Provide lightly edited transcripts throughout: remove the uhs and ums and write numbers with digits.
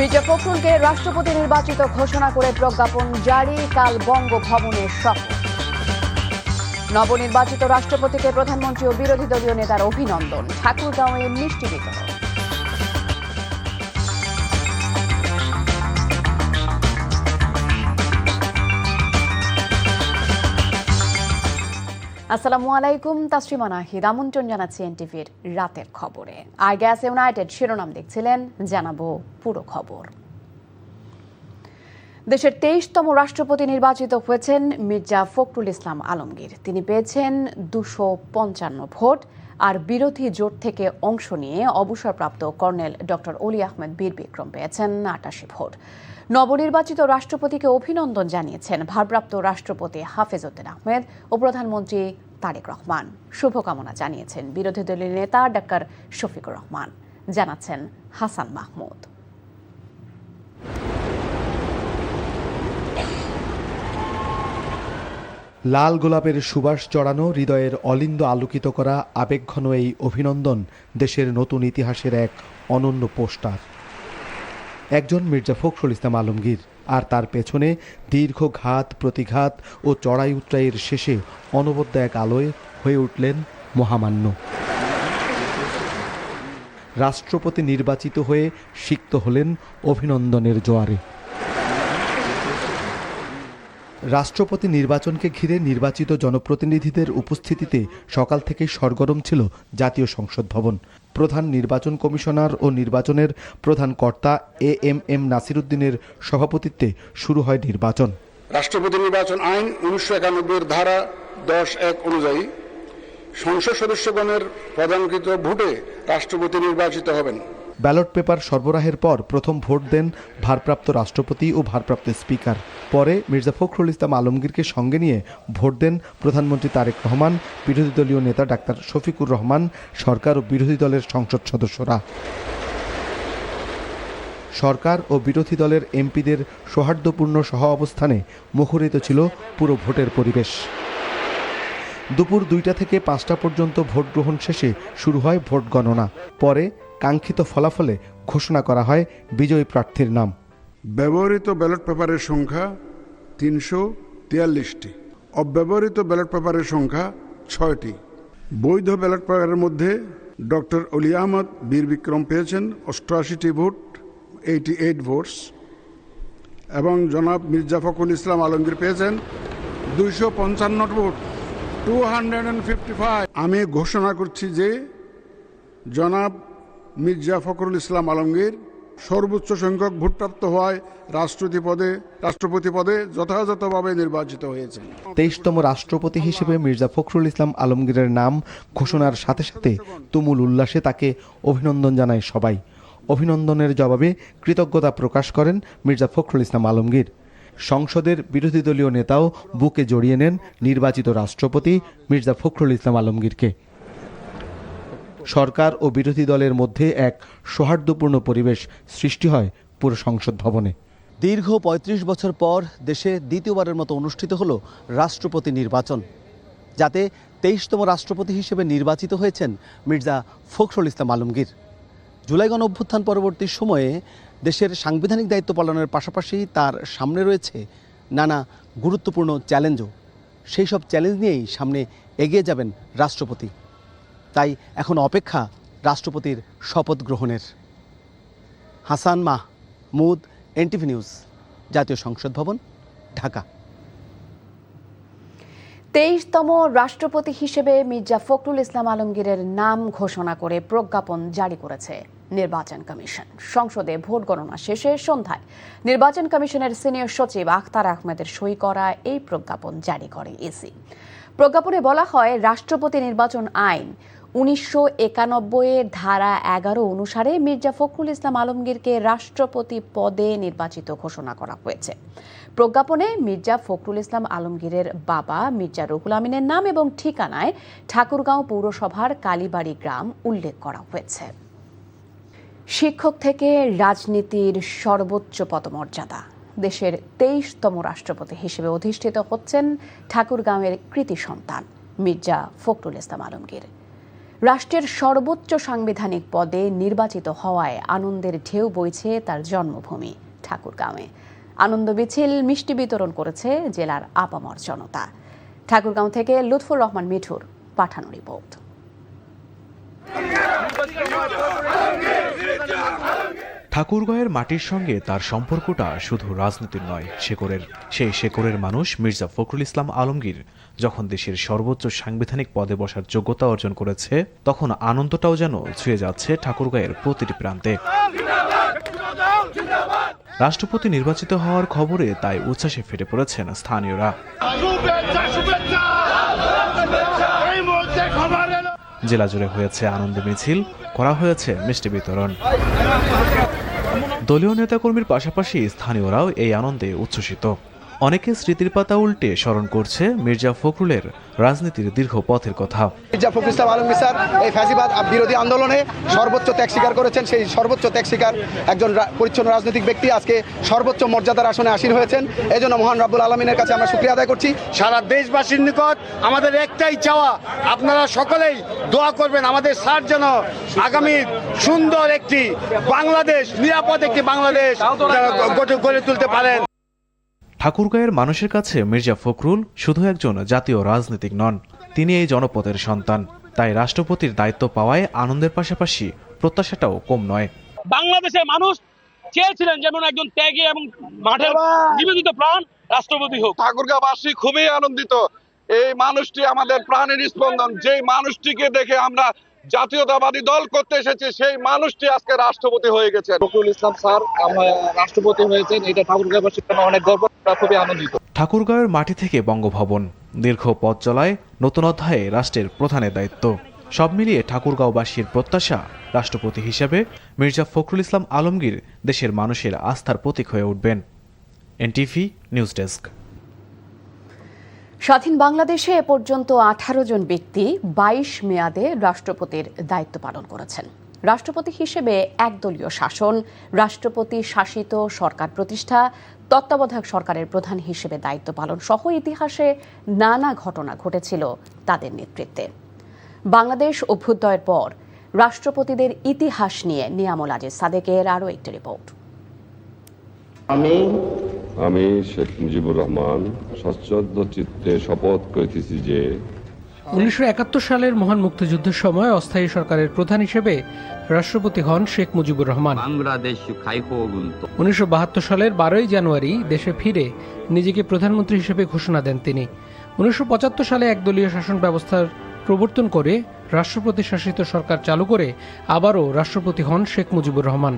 মির্জা ফখরুলকে রাষ্ট্রপতি নির্বাচিত ঘোষণা করে প্রজ্ঞাপন জারি, কাল বঙ্গভবনের শপথ। নবনির্বাচিত রাষ্ট্রপতিকে প্রধানমন্ত্রী ও বিরোধী দলীয় নেতার অভিনন্দন, ঠাকুরগাঁওয়ে মিষ্টি বিতরণ। আসসালামু আলাইকুম, তাসরিমা নাহিদ আমন্ত্রণ জানাচ্ছি এনটিভির রাতের খবরে। আই গ্যাস ইউনাইটেড শিরোনাম দেখছিলেন, জানাবো পুরো খবর। দেশের 23তম রাষ্ট্রপতি নির্বাচিত হয়েছেন মির্জা ফখরুল ইসলাম আলমগীর। তিনি পেয়েছেন 255 ভোট, আর বিরোধী জোট থেকে অংশ নিয়ে অবসরপ্রাপ্ত কর্নেল ডক্টর অলি আহমেদ বীর বিক্রম পেয়েছেন 88 ভোট। নবনির্বাচিত রাষ্ট্রপতিকে অভিনন্দন জানিয়েছেন ভারপ্রাপ্ত রাষ্ট্রপতি হাফেজ উদ্দিন আহমেদ ও প্রধানমন্ত্রী তারেক রহমান। শুভকামনা জানিয়েছেন বিরোধী দলীয় নেতা ডাক্তার শফিকুর রহমান, জানাচ্ছেন হাসান মাহমুদ। লাল গোলাপের সুবাস চড়ানো, হৃদয়ের অলিন্দ আলোকিত করা আবেগঘন এই অভিনন্দন দেশের নতুন ইতিহাসের এক অনন্য পোস্টার। একজন মির্জা ফখরুল ইসলাম আলমগীর, আর তার পেছনে দীর্ঘ ঘাত প্রতিঘাত ও চড়াই উতরাইয়ের শেষে অনবদ্য এক আলোয় হয়ে উঠলেন মহামান্য। রাষ্ট্রপতি নির্বাচিত হয়ে সিক্ত হলেন অভিনন্দনের জোয়ারে। রাষ্ট্রপতি নির্বাচনকে ঘিরে নির্বাচিত জনপ্রতিনিধিদের উপস্থিতিতে সকাল থেকে সরগরম ছিল জাতীয় সংসদ ভবন। প্রধান নির্বাচন কমিশনার ও নির্বাচনের প্রধান কর্তা এএমএম নাসিরউদ্দিনের সভাপতিত্বে শুরু হয় নির্বাচন। রাষ্ট্রপতি নির্বাচন আইন 1991 ধারা 10(1) অনুযায়ী সংসদ সদস্যগণের প্রধানকৃত ভোটে রাষ্ট্রপতি নির্বাচিত হবেন। ব্যালট পেপার সরবরাহের পর প্রথম ভোট দেন ভারপ্রাপ্ত রাষ্ট্রপতি ও ভারপ্রাপ্ত স্পিকার। পরে মির্জা ফখরুল ইসলাম আলমগীরকে সঙ্গে নিয়ে ভোট দেন প্রধানমন্ত্রী তারেক রহমান, বিরোধী দলীয় নেতা ডাক্তার শফিকুর রহমান, সরকার ও বিরোধী দলের সংসদ সদস্যরা। সরকার ও বিরোধী দলের এমপিদের সৌহার্দ্যপূর্ণ সহ অবস্থানে মুখরিত ছিল পুরো ভোটের পরিবেশ। দুপুর 2টা থেকে 5টা পর্যন্ত ভোট গ্রহণ শেষে শুরু হয় ভোট গণনা। পরে কাঙ্ক্ষিত ফলাফলে ঘোষণা করা হয় বিজয়ী প্রার্থীর নাম। ব্যবহৃত ব্যালট পেপারের সংখ্যা 343টি, অব্যবহৃত ব্যালট পেপারের সংখ্যা 6টি। বৈধ ব্যালট পেপারের মধ্যে ডক্টর অলি আহমদ বীর বিক্রম পেয়েছেন 88টি ভোট, 88 ভোটস, এবং জনাব মির্জা ফখরুল ইসলাম আলমগীর পেয়েছেন 255 ভোট, 255। আমি ঘোষণা করছি যে জনাব মির্জা ফখরুল ইসলাম আলমগীর সর্বোচ্চ সংখ্যক ভোটপ্রাপ্ত হওয়ায় রাষ্ট্রপতি পদে যথাযথভাবে নির্বাচিত হয়েছেন। 23তম রাষ্ট্রপতি হিসেবে মির্জা ফখরুল ইসলাম আলমগীরের নাম ঘোষণার সাথে সাথে তুমুল উল্লাসে তাকে অভিনন্দন জানায় সবাই। অভিনন্দনের জবাবে কৃতজ্ঞতা প্রকাশ করেন মির্জা ফখরুল ইসলাম আলমগীর। সংসদের বিরোধী দলীয় নেতাও বুকে জড়িয়ে নেন নির্বাচিত রাষ্ট্রপতি মির্জা ফখরুল ইসলাম আলমগীরকে। সরকার ও বিরোধী দলের মধ্যে এক সৌহার্দ্যপূর্ণ পরিবেশ সৃষ্টি হয় পুরো সংসদ ভবনে। দীর্ঘ 35 বছর পর দেশে দ্বিতীয়বারের মতো অনুষ্ঠিত হলো রাষ্ট্রপতি নির্বাচন, যাতে 23তম রাষ্ট্রপতি হিসেবে নির্বাচিত হয়েছেন মির্জা ফখরুল ইসলাম আলমগীর। জুলাই গণ অভ্যুত্থান পরবর্তী সময়ে দেশের সাংবিধানিক দায়িত্ব পালনের পাশাপাশি তার সামনে রয়েছে নানা গুরুত্বপূর্ণ চ্যালেঞ্জও। সেই সব চ্যালেঞ্জ নিয়েই সামনে এগিয়ে যাবেন রাষ্ট্রপতি। তাই এখন অপেক্ষা রাষ্ট্রপতির শপথ গ্রহণের। হাসান মাহমুদ, এনটিভি নিউজ, জাতীয় সংসদ ভবন, ঢাকা। 23তম রাষ্ট্রপতি হিসেবে মির্জা ফখরুল ইসলাম আলমগীরের নাম ঘোষণা করে প্রজ্ঞাপন জারি করেছে নির্বাচন কমিশন। সংসদে ভোট গণনা শেষে সন্ধ্যায় নির্বাচন কমিশনের সিনিয়র সচিব আখতার আহমেদের সই করা এই প্রজ্ঞাপন জারি করে ইসি। প্রজ্ঞাপনে বলা হয়, রাষ্ট্রপতি নির্বাচন আইন 1991 ধারা 11 অনুসারে মির্জা ফখরুল ইসলাম আলমগীরকে রাষ্ট্রপতি পদে নির্বাচিত ঘোষণা করা হয়েছে। প্রজ্ঞাপনে মির্জা ফখরুল ইসলাম আলমগীরের বাবা মির্জা রুহুল আমিনের নাম এবং ঠিকানায় ঠাকুরগাঁও পৌরসভার কালীবাড়ি গ্রাম উল্লেখ করা হয়েছে। শিক্ষক থেকে রাজনীতির সর্বোচ্চ পদমর্যাদা, দেশের 23তম রাষ্ট্রপতি হিসেবে অধিষ্ঠিত হচ্ছেন ঠাকুরগাঁওয়ের কৃতি সন্তান মির্জা ফখরুল ইসলাম আলমগীর। রাষ্ট্রের সর্বোচ্চ সাংবিধানিক পদে নির্বাচিত হওয়ায় আনন্দের ঢেউ বইছে তার জন্মভূমি ঠাকুরগাঁওয়ে। আনন্দ মিছিল মিষ্টি বিতরণ করেছে জেলার আপামর জনতা। ঠাকুরগাঁও থেকে লুৎফুর রহমান মিঠুর পাঠানো রিপোর্ট। ঠাকুরগাঁওয়ের মাটির সঙ্গে তার সম্পর্কটা শুধু রাজনীতির নয়, শেকড়ের। সেই শেকড়ের মানুষ মির্জা ফখরুল ইসলাম আলমগীর যখন দেশের সর্বোচ্চ সাংবিধানিক পদে বসার যোগ্যতা অর্জন করেছে, তখন আনন্দটাও যেন ছুঁয়ে যাচ্ছে ঠাকুরগাঁওয়ের প্রতিটি প্রান্তে। রাষ্ট্রপতি নির্বাচিত হওয়ার খবরে তাই উচ্ছ্বাসে ফেটে পড়েছেন স্থানীয়রা। জেলা জুড়ে হয়েছে আনন্দ মিছিল, করা হয়েছে মিষ্টি বিতরণ। দলীয় নেতাকর্মীর পাশাপাশি স্থানীয়রাও এই আনন্দে উচ্ছ্বসিত। অনেকে স্মৃতির পাতা উল্টে স্মরণ করছে মির্জা ফখরুলের রাজনীতির দীর্ঘ পথের কথা। মির্জা ফখরুল ইসলাম আলমগীর স্যার এই ফ্যাসিবাদ বিরোধী আন্দোলনে সর্বোচ্চ ত্যাগ স্বীকার করেছেন। সেই সর্বোচ্চ ত্যাগ স্বীকার একজন পরিচ্ছন্ন রাজনৈতিক ব্যক্তি আজকে সর্বোচ্চ মর্যাদার আসনে আসীন হয়েছেন। এই জন্য মহান রব্বুল আলমিনের কাছে আমরা শুকরিয়া আদায় করছি। সারা দেশবাসীর নিকট আমাদের একটাই চাওয়া, আপনারা সকলেই দোয়া করবেন আমাদের স্যার যেন আগামী সুন্দর একটি বাংলাদেশ, নিরাপদ একটি বাংলাদেশ গড়ে তুলতে পারেন। ঠাকুরগাঁওয়ের মানুষের কাছে মির্জা ফখরুল শুধু একজন জাতীয় রাজনীতিক নন, তিনি এই জনপদের সন্তান। তাই রাষ্ট্রপতির দায়িত্ব পাওয়ায় আনন্দের পাশাপাশি প্রত্যাশাটাও কম নয়। বাংলাদেশের মানুষ চেয়েছিলেন যেমন একজন ত্যাগী এবং মাঠের নিবেদিত প্রাণ রাষ্ট্রপতি হোক। ঠাকুরগাঁওবাসী খুবই আনন্দিত। এই মানুষটি আমাদের প্রাণের স্পন্দন। যেই মানুষটিকে দেখে আমরা জাতীয়তাবাদী দল করতে এসেছি, সেই মানুষটি আজকে রাষ্ট্রপতি হয়ে গেছে। ফখরুল ইসলাম স্যার রাষ্ট্রপতি হয়েছেন, এটা ঠাকুরগাঁওবাসীর জন্য অনেক গর্ব, খুবই আনন্দিত। ঠাকুরগাঁওয়ের মাটি থেকে বঙ্গভবন, দীর্ঘ পথ চলায় নতুন অধ্যায়ে রাষ্ট্রের প্রধানের দায়িত্ব। সব মিলিয়ে ঠাকুরগাঁওবাসীর প্রত্যাশা, রাষ্ট্রপতি হিসেবে মির্জা ফখরুল ইসলাম আলমগীর দেশের মানুষের আস্থার প্রতীক হয়ে উঠবেন। NTV news desk. স্বাধীন বাংলাদেশে এ পর্যন্ত 18 জন ব্যক্তি 22 মেয়াদে রাষ্ট্রপতির দায়িত্ব পালন করেছেন। রাষ্ট্রপতি হিসেবে একদলীয় শাসন, রাষ্ট্রপতি শাসিত সরকার প্রতিষ্ঠা, তত্ত্বাবধায়ক সরকারের প্রধান হিসেবে দায়িত্ব পালন সহ ইতিহাসে নানা ঘটনা ঘটেছিল তাদের নেতৃত্বে। বাংলাদেশ অভ্যুদয়ের পর রাষ্ট্রপতিদের ইতিহাস নিয়ে নিয়ামুল আজিজ সাদেকের আরও একটি রিপোর্ট। আমি শেখ মুজিবুর রহমান সশ্রদ্ধ চিত্তে শপথ করিতেছি যে 1971 সালের মহান মুক্তিযুদ্ধের সময় অস্থায়ী সরকারের প্রধান হিসেবে রাষ্ট্রপতি হন শেখ মুজিবুর রহমান। 1972 সালের 12ই জানুয়ারি দেশে ফিরে নিজেকে প্রধানমন্ত্রী হিসেবে ঘোষণা দেন তিনি। 1975 সালে একদলীয় শাসন ব্যবস্থার প্রবর্তন করে রাষ্ট্রপতি শাসিত সরকার চালু করে আবারও রাষ্ট্রপতি হন শেখ মুজিবুর রহমান।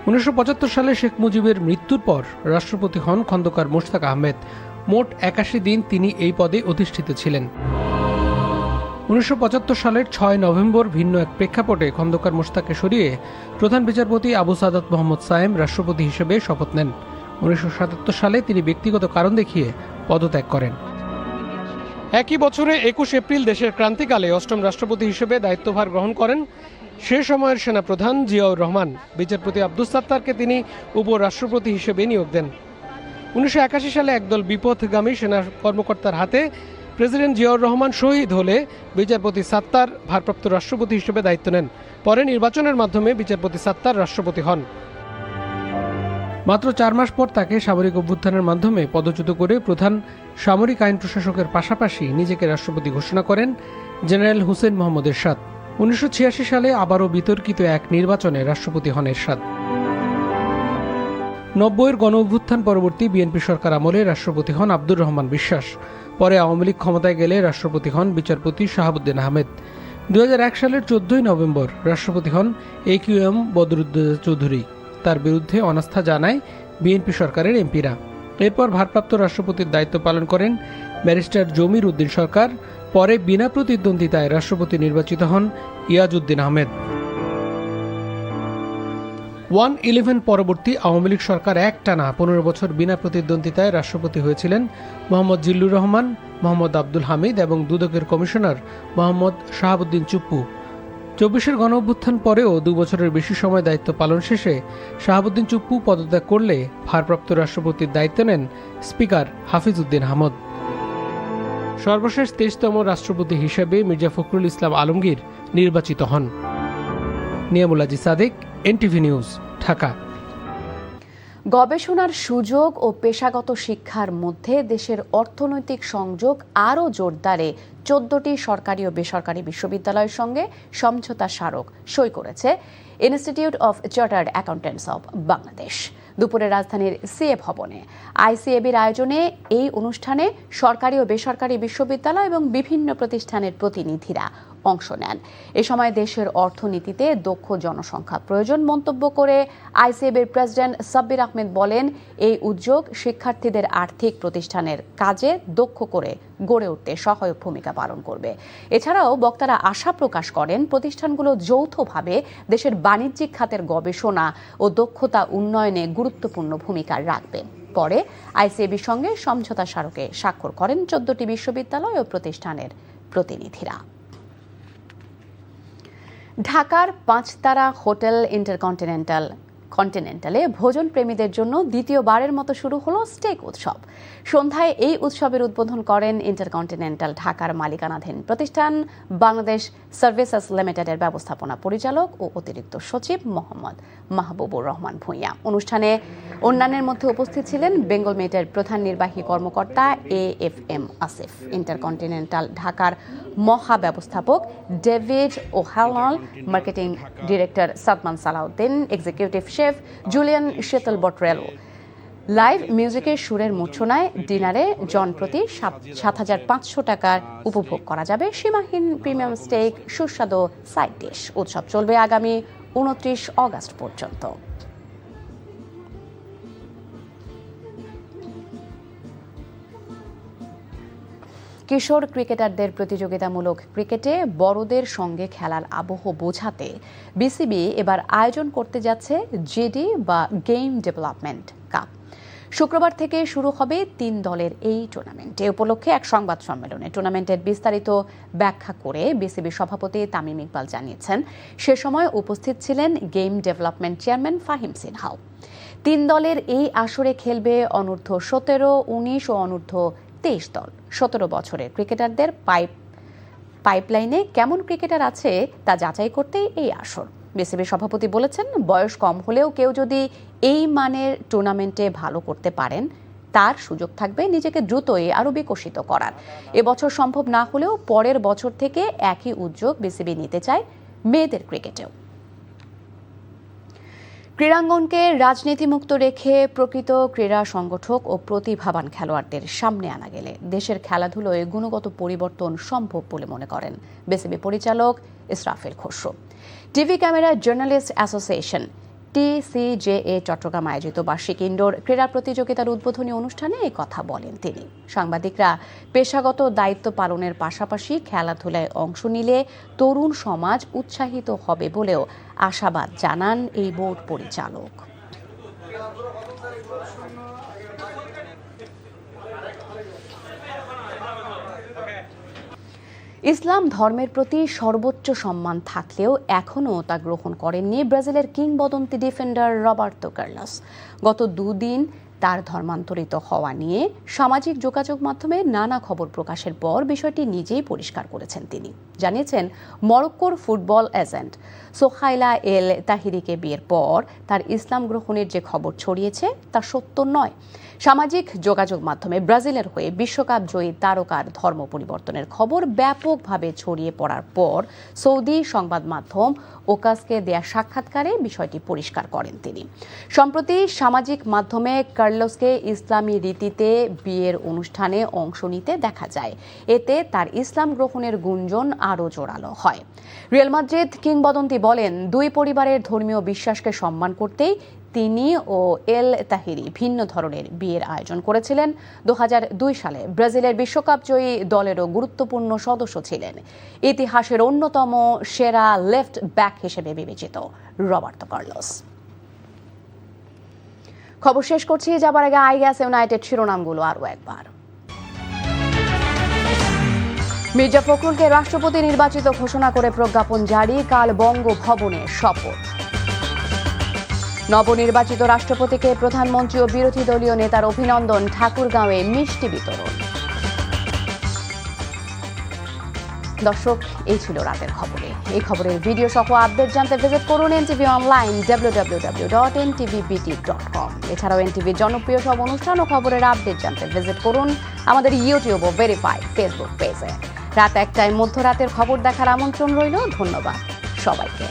1975 সালে শেখ মুজিবের মৃত্যুর পর রাষ্ট্রপতি হন খন্দকার মোশতাক আহমেদ। মোট 81 দিন তিনি এই পদে অধিষ্ঠিত ছিলেন। 1975 সালের 6 নভেম্বর ভিন্ন এক প্রেক্ষাপটে খন্দকার মোশতাককে সরিয়ে প্রধান বিচারপতি আবু সাদাত মোহাম্মদ সায়েম রাষ্ট্রপতি হিসেবে শপথ নেন। 1977 সালে তিনি ব্যক্তিগত কারণ দেখিয়ে পদত্যাগ করেন। একই বছরে 21 এপ্রিল দেশের ক্রান্তিকালে অষ্টম রাষ্ট্রপতি হিসেবে দায়িত্বভার গ্রহণ করেন সে সময়ের সেনাপ্রধান জিয়াউর রহমান। বিচারপতি আব্দুস সাত্তারকে তিনি উপরাষ্ট্রপতি হিসেবে নিয়োগ দেন। 1981 সালে একদল বিপথগামী সেনা কর্মকর্তার হাতে প্রেসিডেন্ট জিয়াউর রহমান শহীদ হলে বিচারপতি সাত্তার ভারপ্রাপ্ত রাষ্ট্রপতি হিসেবে দায়িত্ব নেন। পরে নির্বাচনের মাধ্যমে বিচারপতি সাত্তার রাষ্ট্রপতি হন। মাত্র 4 মাস পর তাকে সামরিক অভ্যুত্থানের মাধ্যমে পদচ্যুত করে প্রধান সামরিক আইন প্রশাসকের পাশাপাশি নিজেকে রাষ্ট্রপতি ঘোষণা করেন জেনারেল হুসেইন মোহাম্মদ এরশাদ। 1986 সালে আবারও বিতর্কিত এক নির্বাচনে রাষ্ট্রপতি হন এরশাদ। 90-এর গণ-অভ্যুত্থান পরবর্তী বিএনপি সরকার আমলে রাষ্ট্রপতি হন আব্দুর রহমান বিশ্বাস। পরে আওয়ামী লীগ ক্ষমতায় গেলে রাষ্ট্রপতি হন বিচারপতি শাহাবুদ্দিন আহমেদ। 2001 সালের 14 নভেম্বর রাষ্ট্রপতি হন AQM বদরুদ্দোজা চৌধুরী। তার বিরুদ্ধে অনাস্থা জানায় বিএনপি সরকারের এমপিরা। এরপর ভারপ্রাপ্ত রাষ্ট্রপতির দায়িত্ব পালন করেন ব্যারিস্টার জমির উদ্দিন সরকার। পরে বিনা প্রতিদ্বন্দ্বিতায় রাষ্ট্রপতি নির্বাচিত হন ইয়াজউদ্দিন আহমেদ। 1-11 পরবর্তী আওয়ামী লীগ সরকার একটানা 15 বছর বিনা প্রতিদ্বন্দ্বিতায় রাষ্ট্রপতি হয়েছিলেন মোহাম্মদ জিল্লুর রহমান, মোহাম্মদ আব্দুল হামিদ এবং দুদকের কমিশনার মোহাম্মদ শাহাবুদ্দিন চুপ্পু। 24-এর গণ-অভ্যুত্থান পরেও 2 বছরের বেশি সময় দায়িত্ব পালন শেষে শাহাবুদ্দিন চুপ্পু পদত্যাগ করলে ভারপ্রাপ্ত রাষ্ট্রপতির দায়িত্ব নেন স্পিকার হাফিজ উদ্দিন আহমদ। সর্বশেষ 23তম রাষ্ট্রপতি হিসেবে মির্জা ফখরুল ইসলাম আলমগীর নির্বাচিত হন। Niamul Aziz Sadek, NTV news, Dhaka. গবেষণার সুযোগ ও পেশাগত শিক্ষার মধ্যে দেশের অর্থনৈতিক সংযোগ আরও জোরদারে 14টি সরকারি ও বেসরকারি বিশ্ববিদ্যালয়ের সঙ্গে সমঝোতা স্মারক সই করেছে institute of chartered accountants of Bangladesh. দুপুরে রাজধানীর সিএ ভবনে আইসিএবির আয়োজনে এই অনুষ্ঠানে সরকারি ও বেসরকারি বিশ্ববিদ্যালয় এবং বিভিন্ন প্রতিষ্ঠানের প্রতিনিধিরা অংশ নেন। এ সময় দেশের অর্থনীতিতে দক্ষ জনসংখ্যা প্রয়োজন মন্তব্য করে আইসিএবির প্রেসিডেন্ট সাব্বির আহমেদ বলেন, এই উদ্যোগ শিক্ষার্থীদের আর্থিক প্রতিষ্ঠানের কাজে দক্ষ করে গড়ে উঠতে সহায়ক ভূমিকা পালন করবে। এছাড়াও বক্তারা আশা প্রকাশ করেন প্রতিষ্ঠানগুলো যৌথভাবে দেশের বাণিজ্যিক খাতের গবেষণা ও দক্ষতা উন্নয়নে গুরুত্বপূর্ণ ভূমিকা রাখবে। পরে আইসিএবির সঙ্গে সমঝোতা স্মারকে স্বাক্ষর করেন 14টি বিশ্ববিদ্যালয় ও প্রতিষ্ঠানের প্রতিনিধিরা। ঢাকার 5 তারা হোটেল ইন্টারকন্টিনেন্টালে ভোজন প্রেমীদের জন্য দ্বিতীয়বারের মতো শুরু হলো স্টেক উৎসব। সন্ধ্যায় এই উৎসবের উদ্বোধন করেন ইন্টারকন্টিনেন্টাল ঢাকার মালিকানাধীন প্রতিষ্ঠান বাংলাদেশ সার্ভিসেস লিমিটেডের ব্যবস্থাপনা পরিচালক ও অতিরিক্ত সচিব মোহাম্মদ মাহবুবুর রহমান ভূঁইয়া। অনুষ্ঠানে অন্যান্যের মধ্যে উপস্থিত ছিলেন বেঙ্গল মেটের প্রধান নির্বাহী কর্মকর্তা AFM আসিফ, ইন্টারকন্টিনেন্টাল ঢাকার মহাব্যবস্থাপক ডেভিড ও'হালল, marketing director Sadman Salahuddin, executive chef Julian শীতল বটরেলো। লাইভ মিউজিকের সুরের মূর্ছনায় ডিনারে জনপ্রতি 7,500 টাকার উপভোগ করা যাবে সীমাহীন প্রিমিয়াম স্টেক, সুস্বাদু সাইড ডিশ। উৎসব চলবে আগামী 29 অগস্ট পর্যন্ত। কিশোর ক্রিকেটারদের প্রতিযোগিতামূলক ক্রিকেটে বড়দের সঙ্গে খেলার আবহ বোঝাতে বিসিবি এবার আয়োজন করতে যাচ্ছে জিডি বা গেম ডেভেলপমেন্ট কাপ। শুক্রবার থেকে শুরু হবে 3 দলের এই টুর্নামেন্ট। এ উপলক্ষে এক সংবাদ সম্মেলনে টুর্নামেন্টের বিস্তারিত ব্যাখ্যা করে বিসিবি সভাপতি তামিম ইকবাল জানিয়েছেন, সে সময় উপস্থিত ছিলেন গেম ডেভেলপমেন্ট চেয়ারম্যান ফাহিম সিনহাও। 3 দলের এই আসরে খেলবে অনূর্ধ্ব 17, 19 ও অনূর্ধ্ব 23 দল। 17 বছরের ক্রিকেটারদের পাইপলাইনে কেমন ক্রিকেটার আছে তা যাচাই করতেই এই আসর। বিসিবি সভাপতি বলেছেন, বয়স কম হলেও কেউ যদি এই মানের টুর্নামেন্টে ভালো করতে পারেন তার সুযোগ থাকবে নিজেকে দ্রুতই আরও বিকশিত করার। এবছর সম্ভব না হলেও পরের বছর থেকে একই উদ্যোগ বিসিবি নিতে চায় মেয়েদের ক্রিকেটেও। ক্রীড়াঙ্গনকে রাজনীতিমুক্ত রেখে প্রকৃত ক্রীড়া সংগঠক ও প্রতিভাবান খেলোয়াড়দের সামনে আনা গেলে দেশের খেলাধুলোয় গুণগত পরিবর্তন সম্ভব বলে মনে করেন বিসিবি পরিচালক Israfil Khasru. TV camera journalist association TCJA Chittagong আয়োজিত বার্ষিক ইনডোর ক্রীড়া প্রতিযোগিতার উদ্বোধনী অনুষ্ঠানে এই কথা বলেন তিনি। সাংবাদিকরা পেশাগত দায়িত্ব পালনের পাশাপাশি খেলাধুলায় অংশ নিলে তরুণ সমাজ উৎসাহিত হবে বলেও আশাবাদ জানান এই বোর্ড পরিচালক। ইসলাম ধর্মের প্রতি সর্বোচ্চ সম্মান থাকলেও এখনও তা গ্রহণ করেননি ব্রাজিলের কিংবদন্তি ডিফেন্ডার রবার্তো কার্লোস। গত 2 দিন তার ধর্মান্তরিত হওয়া নিয়ে সামাজিক যোগাযোগ মাধ্যমে নানা খবর প্রকাশের পর বিষয়টি নিজেই পরিষ্কার করেছেন তিনি। জানিয়েছেন, মরক্কোর ফুটবল এজেন্ট সোহাইলা এল তাহিরিকে বিয়ের পর তার ইসলাম গ্রহণের যে খবর ছড়িয়েছে তা সত্য নয়। সামাজিক যোগাযোগ মাধ্যমে ব্রাজিলের হয়ে বিশ্বকাপ জয়ী তারকার ধর্ম পরিবর্তনের খবর ব্যাপকভাবে ছড়িয়ে পড়ার পর সৌদি সংবাদ মাধ্যম ওকাসকে দেয়া সাক্ষাৎকারে বিষয়টি পরিষ্কার করেন তিনি। সম্প্রতি সামাজিক মাধ্যমে কার্লোসকে ইসলামী রীতিতে বিয়ের অনুষ্ঠানে অংশ নিতে দেখা যায়। এতে তার ইসলাম গ্রহণের গুঞ্জন আরও জোরালো হয়। রিয়াল মাদ্রিদ কিংবদন্তি বলেন, 2 পরিবারের ধর্মীয় বিশ্বাসকে সম্মান করতেই তিনি ও এল তাহিরি ভিন্ন ধরনের বিয়ের আয়োজন করেছিলেন। 2002 সালে ব্রাজিলের বিশ্বকাপ জয়ী দলেরও গুরুত্বপূর্ণ সদস্য ছিলেন। ইতিহাসের অন্যতম সেরা লেফট ব্যাক হিসেবে বিবেচিত রবার্তো কার্লোস। খবর শেষ করছি, যাবার আগে আইগ্যাস ইউনাইটেড শিরোনামগুলো আরও একবার। মির্জা ফখরুলকে রাষ্ট্রপতি নির্বাচিত ঘোষণা করে প্রজ্ঞাপন জারি, কাল বঙ্গভবনে শপথ। নবনির্বাচিত রাষ্ট্রপতিকে প্রধানমন্ত্রী ও বিরোধী দলীয় নেতার অভিনন্দন, ঠাকুরগাঁওয়ে মিষ্টি বিতরণ। দর্শক, এই ছিল রাতের খবরে। এই খবরের ভিডিও সহ আপডেট জানতে ভিজিট করুন এনটিভি অনলাইন www.ntvbt.com। এছাড়াও এনটিভির জনপ্রিয় সব অনুষ্ঠান ও খবরের আপডেট জানতে ভিজিট করুন আমাদের ইউটিউব ও ভেরিফাইড ফেসবুক পেজে। রাত 1টায় মধ্যরাতের খবর দেখার আমন্ত্রণ রইল। ধন্যবাদ সবাইকে।